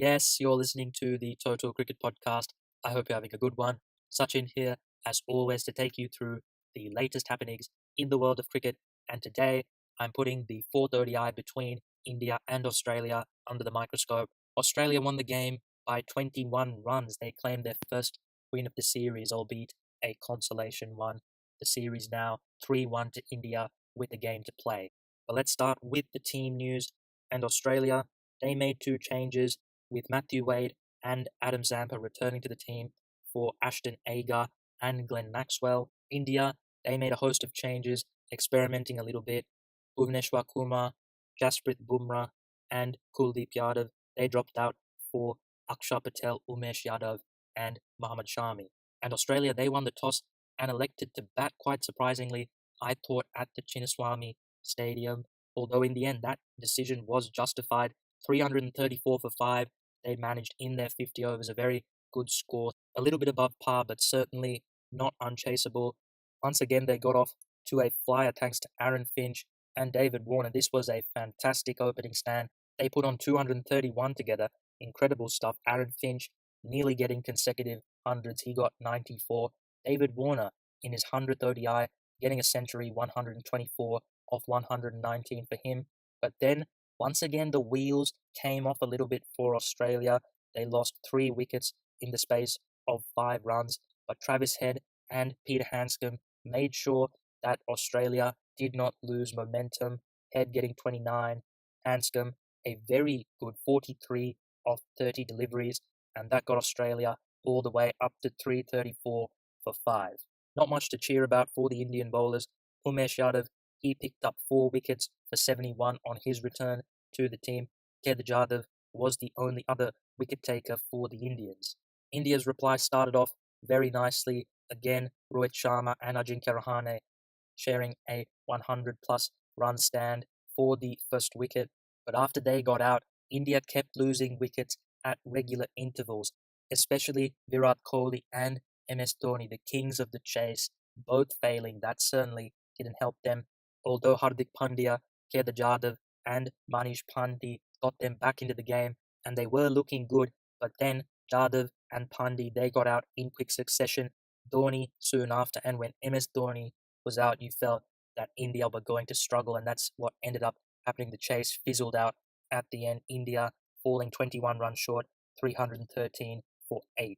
Yes, you're listening to the Total Cricket Podcast. I hope you're having a good one. Sachin here, as always, to take you through the latest happenings in the world of cricket. And today, I'm putting the fourth ODI between India and Australia under the microscope. Australia won the game by 21 runs. They claimed their first win of the series, albeit a consolation one. The series now 3-1 to India with a game to play. But let's start with the team news. And Australia, they made two changes with Matthew Wade and Adam Zampa returning to the team for Ashton Agar and Glenn Maxwell. India, they made a host of changes, experimenting a little bit. Bhuvneshwar Kumar, Jasprit Bumrah, and Kuldeep Yadav, they dropped out for Akshar Patel, Umesh Yadav, and Mohammad Shami. And Australia, they won the toss and elected to bat quite surprisingly, I thought, at the Chinnaswamy Stadium, although in the end that decision was justified. 334 for 5, they managed in their 50 overs, a very good score, a little bit above par, but certainly not unchaseable. Once again, they got off to a flyer thanks to Aaron Finch and David Warner. This was a fantastic opening stand. They put on 231 together. Incredible stuff. Aaron Finch nearly getting consecutive hundreds. He got 94. David Warner in his 100th ODI getting a century, 124 off 119 for him. But then once again, the wheels came off a little bit for Australia. They lost 3 wickets in the space of 5 runs, but Travis Head and Peter Handscomb made sure that Australia did not lose momentum. Head getting 29, Handscomb a very good 43 off 30 deliveries, and that got Australia all the way up to 334 for 5. Not much to cheer about for the Indian bowlers. Umesh Yadav, he picked up 4 wickets for 71 on his return to the team. Kedar Jadhav was the only other wicket taker for the Indians. India's reply started off very nicely. Again, Rohit Sharma and Ajinkya Rahane sharing a 100-plus run stand for the first wicket. But after they got out, India kept losing wickets at regular intervals, especially Virat Kohli and MS Dhoni, the kings of the chase, both failing. That certainly didn't help them. Although Hardik Pandya, Kedar Jadhav, and Manish Pandey got them back into the game, and they were looking good, but then Jadhav and Pandey, they got out in quick succession. Dhoni soon after, and when MS Dhoni was out, you felt that India were going to struggle, and that's what ended up happening. The chase fizzled out at the end, India falling 21 runs short, 313 for 8.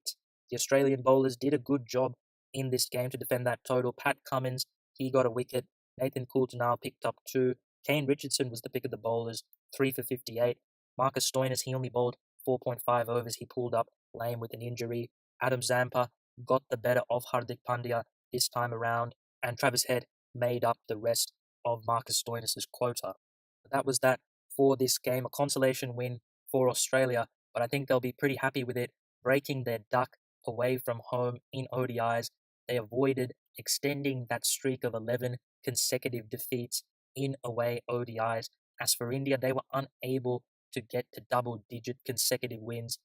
The Australian bowlers did a good job in this game to defend that total. Pat Cummins, he got a wicket. Nathan Coulter picked up 2. Kane Richardson was the pick of the bowlers, 3 for 58. Marcus Stoinis, he only bowled 4.5 overs. He pulled up lame with an injury. Adam Zampa got the better of Hardik Pandya this time around, and Travis Head made up the rest of Marcus Stoinis' quota. But that was that for this game, a consolation win for Australia, but I think they'll be pretty happy with it, breaking their duck away from home in ODIs. They avoided extending that streak of 11 consecutive defeats in away ODIs. As for India, they were unable to get to double-digit consecutive wins.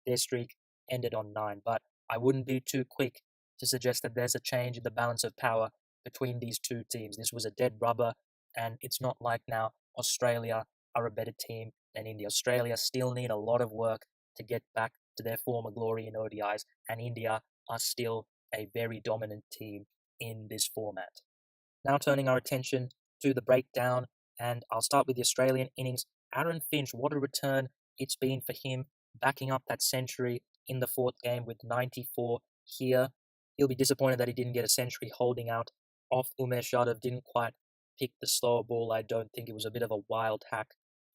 Their streak ended on 9, but I wouldn't be too quick to suggest that there's a change in the balance of power between these two teams. This was a dead rubber, and it's not like now Australia are a better team than India. Australia still need a lot of work to get back to their former glory in ODIs, and India are still a very dominant team in this format. Now turning our attention to the breakdown, and I'll start with the Australian innings. Aaron Finch, what a return it's been for him, backing up that century in the 4th game with 94 here. He'll be disappointed that he didn't get a century holding out off Umesh Yadav, didn't quite pick the slower ball. I don't think it was a bit of a wild hack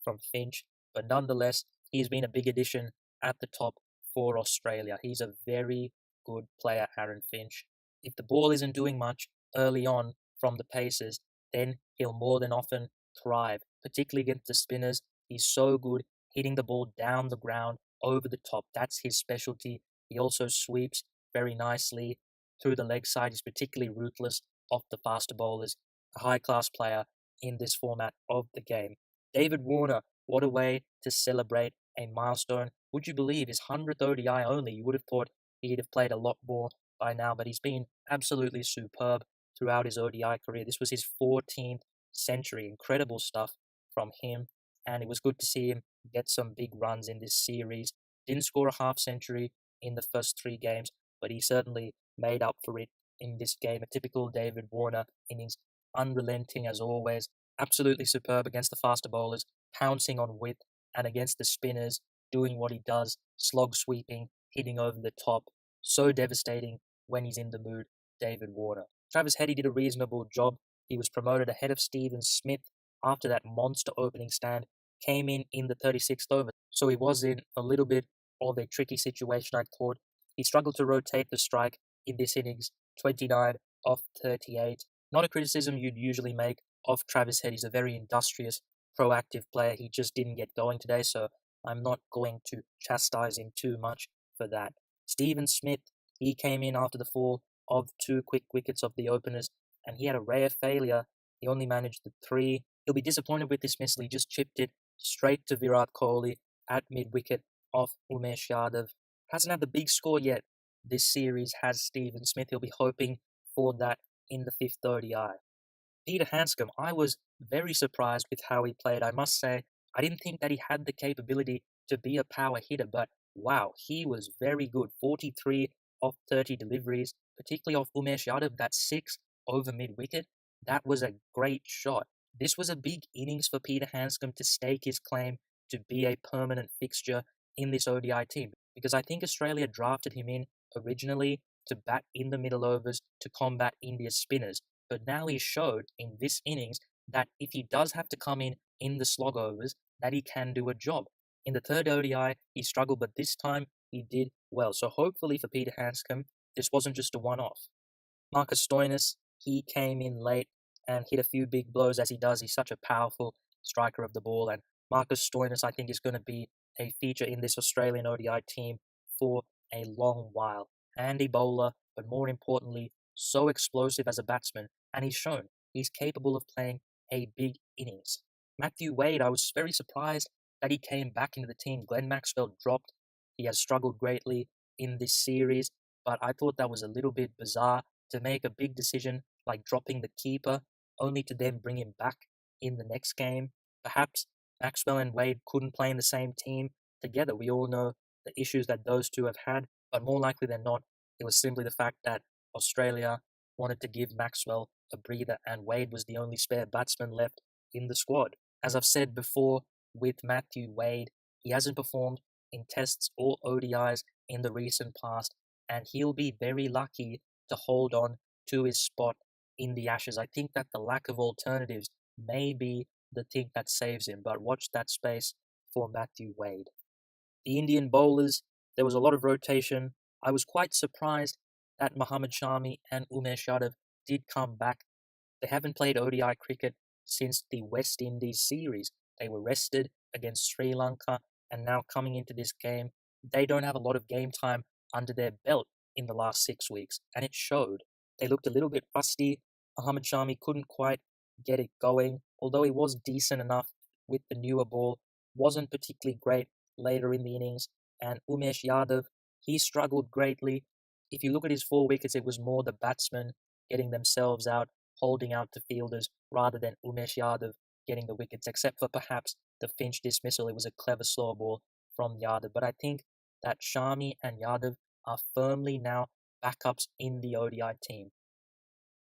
from Finch, but nonetheless, he's been a big addition at the top for Australia. He's a very good player, Aaron Finch. If the ball isn't doing much early on from the paces, then he'll more than often thrive, particularly against the spinners. He's so good hitting the ball down the ground, over the top. That's his specialty. He also sweeps very nicely through the leg side. He's particularly ruthless off the faster bowlers. A high-class player in this format of the game. David Warner, what a way to celebrate a milestone. Would you believe his 100th ODI only? You would have thought he'd have played a lot more by now, but he's been absolutely superb throughout his ODI career. This was his 14th century. Incredible stuff from him, and it was good to see him get some big runs in this series. Didn't score a half century in the first 3 games, but he certainly made up for it in this game. A typical David Warner innings, unrelenting as always, absolutely superb against the faster bowlers, pouncing on width, and against the spinners, doing what he does, slog sweeping, hitting over the top. So devastating when he's in the mood, David Warner. Travis Head did a reasonable job. He was promoted ahead of Stephen Smith after that monster opening stand, came in the 36th over. So he was in a little bit of a tricky situation, I thought. He struggled to rotate the strike in this innings, 29 off 38. Not a criticism you'd usually make of Travis Head. He's a very industrious, proactive player. He just didn't get going today, so I'm not going to chastise him too much for that. Stephen Smith, he came in after the fall of 2 quick wickets of the openers, and he had a rare failure. He only managed the 3. He'll be disappointed with dismissal. He just chipped it straight to Virat Kohli at mid-wicket off Umesh Yadav. Hasn't had the big score yet. This series has Stephen Smith. He'll be hoping for that in the 5th ODI. Peter Handscomb, I was very surprised with how he played. I must say, I didn't think that he had the capability to be a power hitter, but wow, he was very good. 43 off 30 deliveries, particularly off Umesh Yadav, that 6 over mid-wicket. That was a great shot. This was a big innings for Peter Handscomb to stake his claim to be a permanent fixture in this ODI team, because I think Australia drafted him in originally to bat in the middle overs to combat India's spinners. But now he showed in this innings that if he does have to come in the slog overs, that he can do a job. In the 3rd ODI, he struggled, but this time he did well. So hopefully for Peter Handscomb, this wasn't just a one-off. Marcus Stoinis, he came in late and hit a few big blows as he does. He's such a powerful striker of the ball, and Marcus Stoinis, I think, is going to be a feature in this Australian ODI team for a long while. Handy bowler, but more importantly, so explosive as a batsman, and he's shown he's capable of playing a big innings. Matthew Wade, I was very surprised that he came back into the team. Glenn Maxwell dropped. He has struggled greatly in this series, but I thought that was a little bit bizarre to make a big decision like dropping the keeper, only to then bring him back in the next game. Perhaps Maxwell and Wade couldn't play in the same team together. We all know the issues that those two have had, but more likely than not, it was simply the fact that Australia wanted to give Maxwell a breather, and Wade was the only spare batsman left in the squad. As I've said before, with Matthew Wade, he hasn't performed in tests or ODIs in the recent past, and he'll be very lucky to hold on to his spot in the Ashes. I think that the lack of alternatives may be the thing that saves him, but watch that space for Matthew Wade. The Indian bowlers, there was a lot of rotation. I was quite surprised that Mohammad Shami and Umesh Yadav did come back. They haven't played ODI cricket since the West Indies series. They were rested against Sri Lanka, and now coming into this game, they don't have a lot of game time under their belt in the last 6 weeks, and it showed. They looked a little bit rusty. Mohammad Shami couldn't quite get it going, although he was decent enough with the newer ball, wasn't particularly great later in the innings, and Umesh Yadav, he struggled greatly. If you look at his 4 wickets, it was more the batsmen getting themselves out, holding out to fielders, rather than Umesh Yadav getting the wickets, except for perhaps the Finch dismissal. It was a clever slow ball from Yadav, but I think that Shami and Yadav are firmly now backups in the ODI team.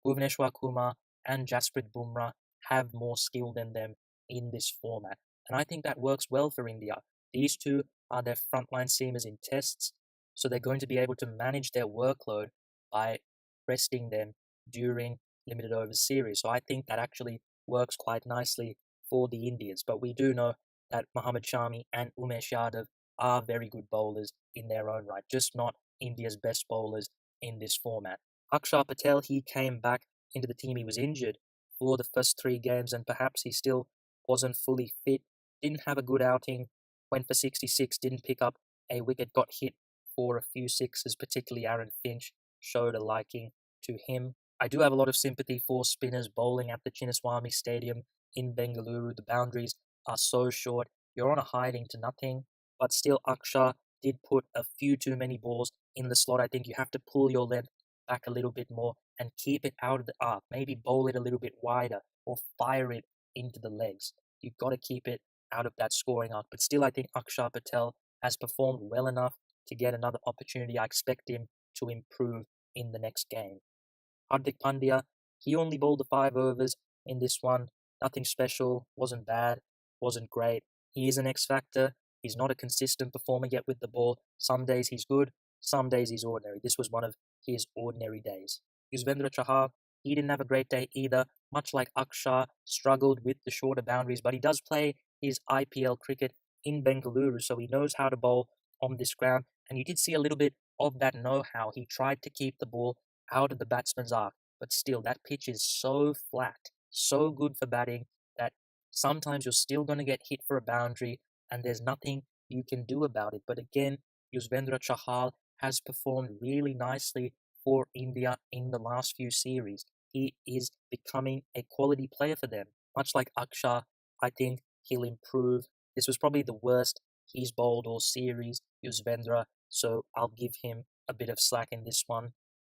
Bhuvneshwar Kumar and Jasprit Bumrah have more skill than them in this format, and I think that works well for India. These two are their frontline seamers in tests, so they're going to be able to manage their workload by resting them during limited overs series. So I think that actually works quite nicely for the Indians. But we do know that Mohammad Shami and Umesh Yadav are very good bowlers in their own right, just not India's best bowlers in this format. Akshar Patel, he came back into the team. He was injured for the first 3 games, and perhaps he still wasn't fully fit. Didn't have a good outing, went for 66, didn't pick up a wicket, got hit for a few sixes, particularly Aaron Finch showed a liking to him. I do have a lot of sympathy for spinners bowling at the Chinnaswamy Stadium in Bengaluru. The boundaries are so short, you're on a hiding to nothing, but still Akshar did put a few too many balls in the slot. I think you have to pull your length back a little bit more and keep it out of the arc. Maybe bowl it a little bit wider or fire it into the legs. You've got to keep it out of that scoring arc. But still, I think Akshar Patel has performed well enough to get another opportunity. I expect him to improve in the next game. Hardik Pandya, he only bowled the 5 overs in this one. Nothing special, wasn't bad, wasn't great. He is an X factor. He's not a consistent performer yet with the ball. Some days he's good, some days he's ordinary. This was one of his ordinary days. Yuzvendra Chahal, he didn't have a great day either. Much like Akshar, struggled with the shorter boundaries, but he does play his IPL cricket in Bengaluru, so he knows how to bowl on this ground. And you did see a little bit of that know-how. He tried to keep the ball out of the batsman's arc, but still, that pitch is so flat, so good for batting that sometimes you're still going to get hit for a boundary, and there's nothing you can do about it. But again, Yuzvendra Chahal has performed really nicely for India in the last few series. He is becoming a quality player for them. Much like Akshar, I think he'll improve. This was probably the worst he's bowled all series, Yuzvendra, so I'll give him a bit of slack in this one.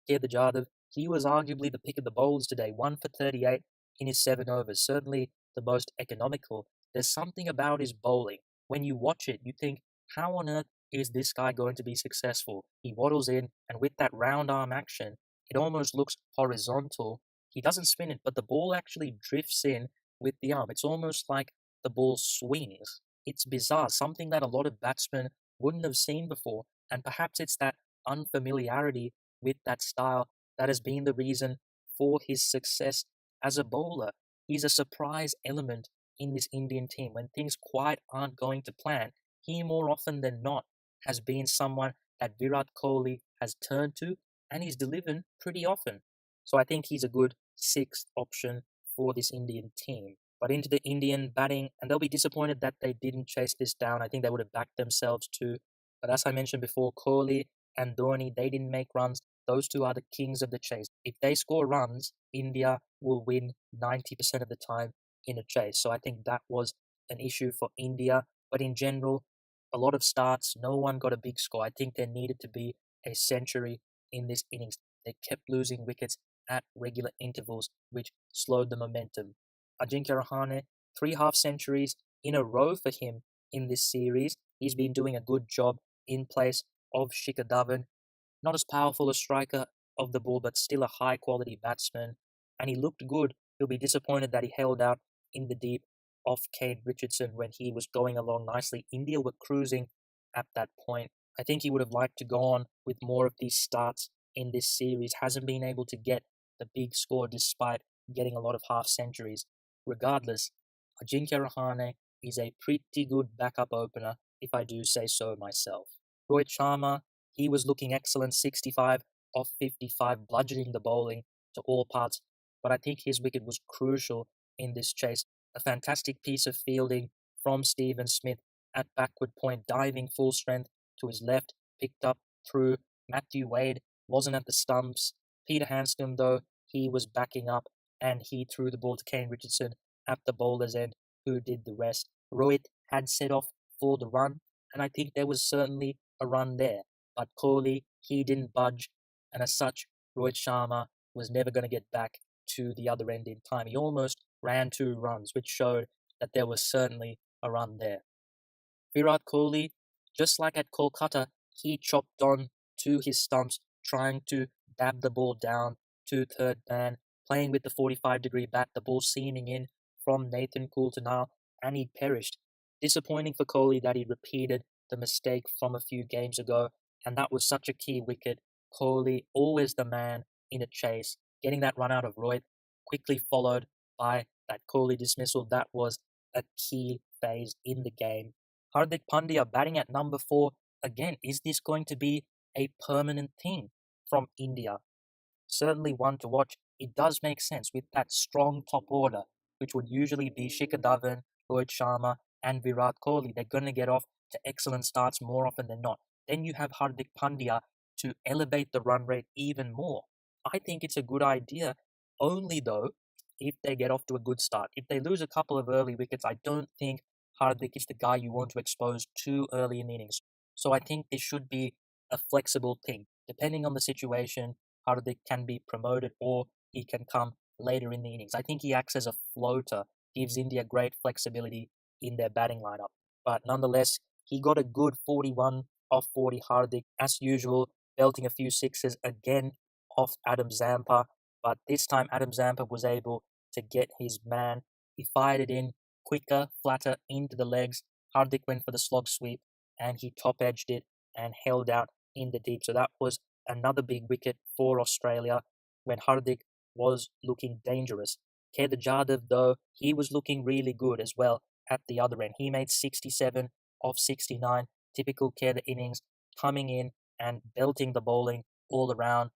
Kedar Jadhav, he was arguably the pick of the bowlers today, 1 for 38 in his 7 overs, certainly the most economical. There's something about his bowling. When you watch it, you think, how on earth is this guy going to be successful? He waddles in, and with that round arm action, it almost looks horizontal. He doesn't spin it, but the ball actually drifts in with the arm. It's almost like the ball swings. It's bizarre, something that a lot of batsmen wouldn't have seen before, and perhaps it's that unfamiliarity with that style that has been the reason for his success as a bowler. He's a surprise element in this Indian team. When things quite aren't going to plan, he more often than not has been someone that Virat Kohli has turned to, and he's delivered pretty often. So I think he's a good sixth option for this Indian team. But into the Indian batting, and they'll be disappointed that they didn't chase this down. I think they would have backed themselves too. But as I mentioned before, Kohli and Dhoni, they didn't make runs. Those two are the kings of the chase. If they score runs, India will win 90% of the time in a chase. So I think that was an issue for India. But in general, a lot of starts, no one got a big score. I think there needed to be a century in this innings. They kept losing wickets at regular intervals, which slowed the momentum. Ajinkya Rahane, 3 half-centuries in a row for him in this series. He's been doing a good job in place of Shikhar Dhawan. Not as powerful a striker of the ball, but still a high-quality batsman. And he looked good. He'll be disappointed that he held out in the deep off Kane Richardson when he was going along nicely. India were cruising at that point. I think he would have liked to go on with more of these starts in this series. Hasn't been able to get the big score despite getting a lot of half-centuries. Regardless, Ajinkya Rahane is a pretty good backup opener, if I do say so myself. Rohit Sharma, he was looking excellent, 65 off 55, bludgeoning the bowling to all parts, but I think his wicket was crucial in this chase. A fantastic piece of fielding from Stephen Smith at backward point, diving full strength to his left, picked up through Matthew Wade, wasn't at the stumps. Peter Handscomb, though, he was backing up, and he threw the ball to Kane Richardson at the bowler's end, who did the rest. Rohit had set off for the run, and I think there was certainly a run there. But Kohli, he didn't budge, and as such, Rohit Sharma was never going to get back to the other end in time. He almost ran 2 runs, which showed that there was certainly a run there. Virat Kohli, just like at Kolkata, he chopped on to his stumps, trying to dab the ball down to third man, playing with the 45-degree bat, the ball seaming in from Nathan Coulter, and he perished. Disappointing for Kohli that he repeated the mistake from a few games ago, and that was such a key wicket. Kohli, always the man in a chase, getting that run out of Rohit, quickly followed by that Kohli dismissal. That was a key phase in the game. Hardik Pandya batting at number 4. Again, is this going to be a permanent thing from India? Certainly one to watch. It does make sense with that strong top order, which would usually be Shikhar Dhawan, Rohit Sharma, and Virat Kohli. They're going to get off to excellent starts more often than not. Then you have Hardik Pandya to elevate the run rate even more. I think it's a good idea, only though if they get off to a good start. If they lose a couple of early wickets, I don't think Hardik is the guy you want to expose too early in the innings. So I think this should be a flexible thing. Depending on the situation, Hardik can be promoted or he can come later in the innings. I think he acts as a floater, gives India great flexibility in their batting lineup. But nonetheless, He got a good 41 off 40 Hardik, as usual, belting a few sixes again off Adam Zampa, but this time Adam Zampa was able to get his man. He fired it in quicker, flatter into the legs. Hardik went for the slog sweep and he top edged it and held out in the deep. So that was another big wicket for Australia when Hardik was looking dangerous. Kedar Jadhav, though, he was looking really good as well at the other end. He made 67 off 69, typical Kedar innings, coming in and belting the bowling all around.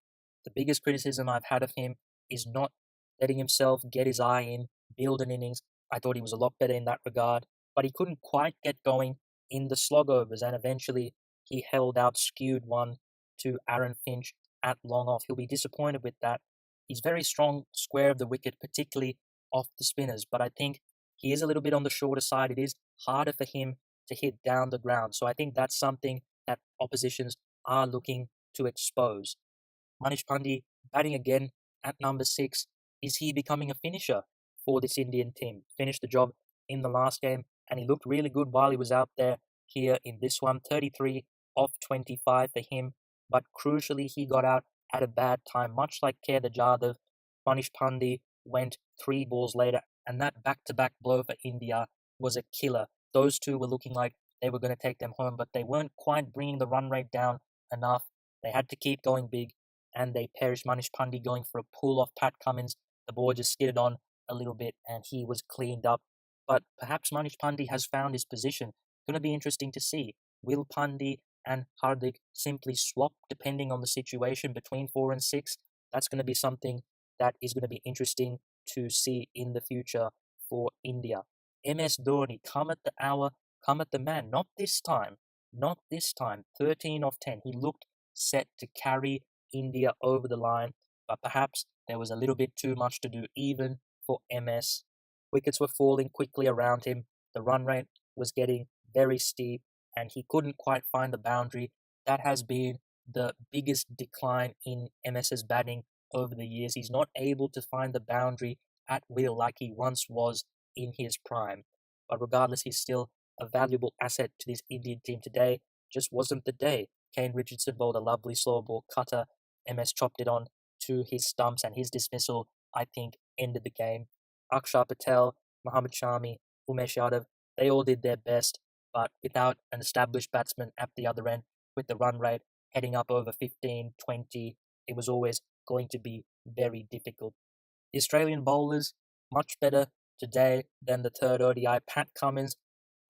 The biggest criticism I've had of him is not letting himself get his eye in, build an innings. I thought he was a lot better in that regard, but he couldn't quite get going in the slog overs, and eventually he held out, skewed one to Aaron Finch at long off. He'll be disappointed with that. He's very strong square of the wicket, particularly off the spinners, but I think he is a little bit on the shorter side. It is harder for him to hit down the ground. So I think that's something that oppositions are looking to expose. Manish Pandey batting again at number 6. Is he becoming a finisher for this Indian team? Finished the job in the last game and he looked really good while he was out there here in this one. 33 off 25 for him, but crucially he got out at a bad time, much like Kedar Jadhav. Manish Pandey went 3 balls later, and that back-to-back blow for India was a killer. Those two were looking like they were going to take them home, but they weren't quite bringing the run rate down enough. They had to keep going big, and they perished. Manish Pandey going for a pull off Pat Cummins. The ball just skidded on a little bit, and he was cleaned up. But perhaps Manish Pandey has found his position. Going to be interesting to see. Will Pandey and Hardik simply swap depending on the situation between 4 and 6? That's going to be something that is going to be interesting to see in the future for India. MS Dhoni, come at the hour, come at the man. Not this time. Not this time. 13 off 10. He looked set to carry India over the line, but perhaps there was a little bit too much to do even for MS. Wickets were falling quickly around him. The run rate was getting very steep, and he couldn't quite find the boundary. That has been the biggest decline in MS's batting over the years. He's not able to find the boundary at will like he once was in his prime. But regardless, he's still a valuable asset to this Indian team today. Just wasn't the day. Kane Richardson bowled a lovely slow ball cutter. MS chopped it on to his stumps, and his dismissal, I think, ended the game. Akshar Patel, Mohammad Shami, Umesh Yadav, they all did their best, but without an established batsman at the other end, with the run rate heading up over 15, 20, it was always going to be very difficult. The Australian bowlers, much better today than the third ODI. Pat Cummins,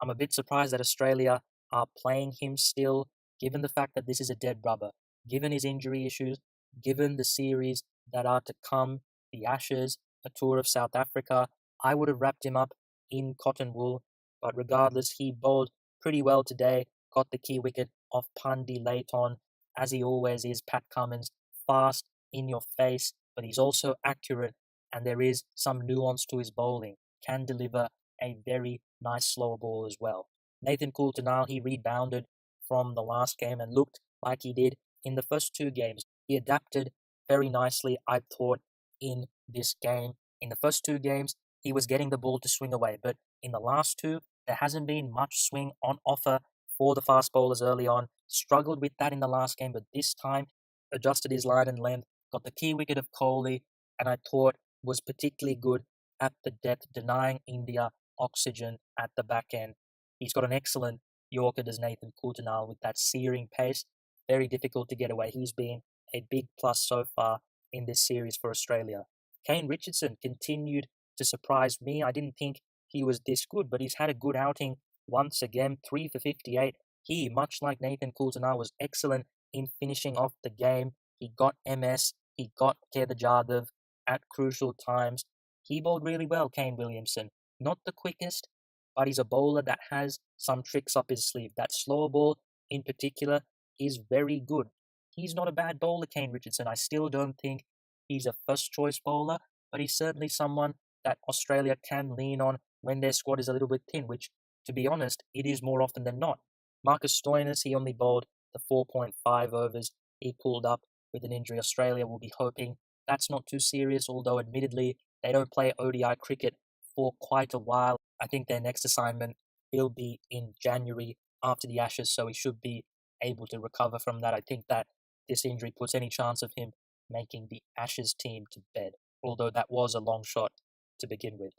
I'm a bit surprised that Australia are playing him still, given the fact that this is a dead rubber, given his injury issues, given the series that are to come, the Ashes, a tour of South Africa. I would have wrapped him up in cotton wool, but regardless, he bowled pretty well today, got the key wicket off Pandey late on, as he always is. Pat Cummins, fast, in your face, but he's also accurate, and there is some nuance to his bowling, can deliver a very nice slow ball as well. Nathan Coulter, he rebounded from the last game and looked like he did in the first 2 games. He adapted very nicely, I thought, in this game. In the first 2 games, he was getting the ball to swing away, but in the last 2, there hasn't been much swing on offer for the fast bowlers early on. Struggled with that in the last game, but this time adjusted his line and length, got the key wicket of Kohli, and I thought was particularly good at the depth, denying India oxygen at the back end. He's got an excellent Yorker, does Nathan Coulter, with that searing pace. Very difficult to get away. He's been a big plus so far in this series for Australia. Kane Richardson continued to surprise me. I didn't think he was this good, but he's had a good outing once again, 3 for 58. He, much like Nathan Coulter, was excellent in finishing off the game. He got MS, he got Kedar Jadhav at crucial times. He bowled really well, Kane Williamson. Not the quickest, but he's a bowler that has some tricks up his sleeve. That slow ball, in particular, is very good. He's not a bad bowler, Kane Richardson. I still don't think he's a first-choice bowler, but he's certainly someone that Australia can lean on when their squad is a little bit thin, which, to be honest, it is more often than not. Marcus Stoinis, he only bowled the 4.5 overs. He pulled up with an injury. Australia will be hoping that's not too serious, although admittedly they don't play ODI cricket for quite a while. I think their next assignment will be in January after the Ashes, so he should be able to recover from that. I think that this injury puts any chance of him making the Ashes team to bed, although that was a long shot to begin with.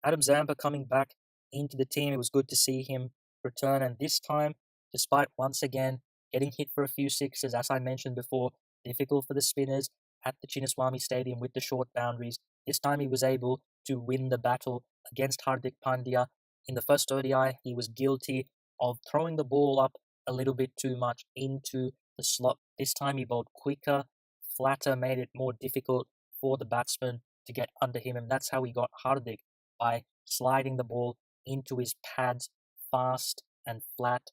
Adam Zampa coming back into the team, it was good to see him return, and this time, despite once again getting hit for a few sixes, as I mentioned before, difficult for the spinners at the Chinnaswamy Stadium with the short boundaries, this time he was able to win the battle against Hardik Pandya. In the first ODI, he was guilty of throwing the ball up a little bit too much into the slot. This time he bowled quicker, flatter, made it more difficult for the batsman to get under him, and that's how he got Hardik, by sliding the ball into his pads fast and flat.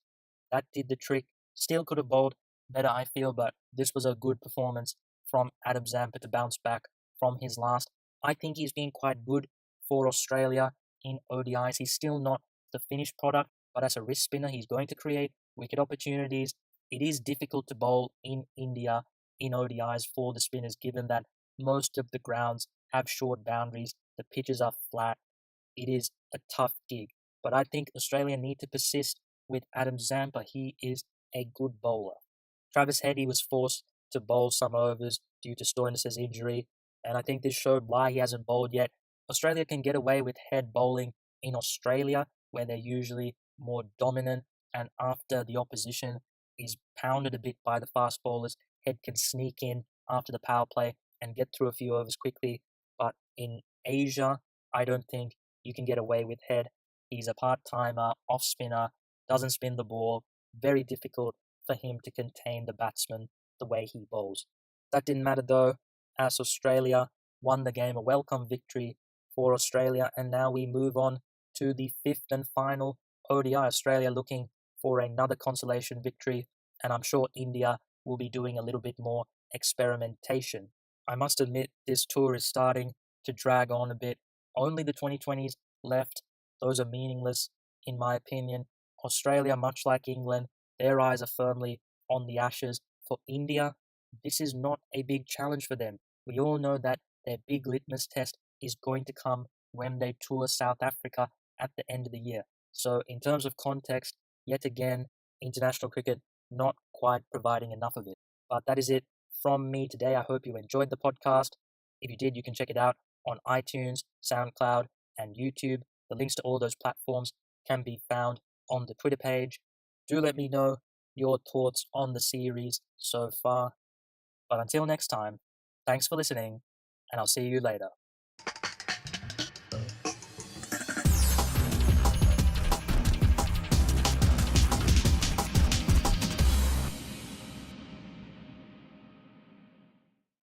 That did the trick. Still could have bowled better, I feel, but this was a good performance from Adam Zampa to bounce back from his last. I think he's been quite good for Australia in ODIs. He's still not the finished product, but as a wrist spinner, he's going to create wicket opportunities. It is difficult to bowl in India in ODIs for the spinners, given that most of the grounds have short boundaries, the pitches are flat. It is a tough gig, but I think Australia need to persist with Adam Zampa. He is a good bowler. Travis Head, he was forced to bowl some overs due to Stoinis' injury, and I think this showed why he hasn't bowled yet. Australia can get away with Head bowling in Australia, where they're usually more dominant, and after the opposition is pounded a bit by the fast bowlers, Head can sneak in after the power play and get through a few overs quickly. But in Asia, I don't think you can get away with Head. He's a part-timer, off-spinner, doesn't spin the ball, very difficult for him to contain the batsman the way he bowls. That didn't matter though, as Australia won the game, a welcome victory for Australia, and now we move on to the fifth and final ODI. Australia looking for another consolation victory, and I'm sure India will be doing a little bit more experimentation. I must admit, this tour is starting to drag on a bit. Only the 2020s left. Those are meaningless, in my opinion. Australia, much like England, their eyes are firmly on the Ashes. For India, this is not a big challenge for them. We all know that their big litmus test is going to come when they tour South Africa at the end of the year. So, in terms of context, yet again, international cricket not quite providing enough of it. But that is it from me today. I hope you enjoyed the podcast. If you did, you can check it out on iTunes, SoundCloud, and YouTube. The links to all those platforms can be found on the Twitter page. Do let me know your thoughts on the series so far. But until next time, thanks for listening, and I'll see you later.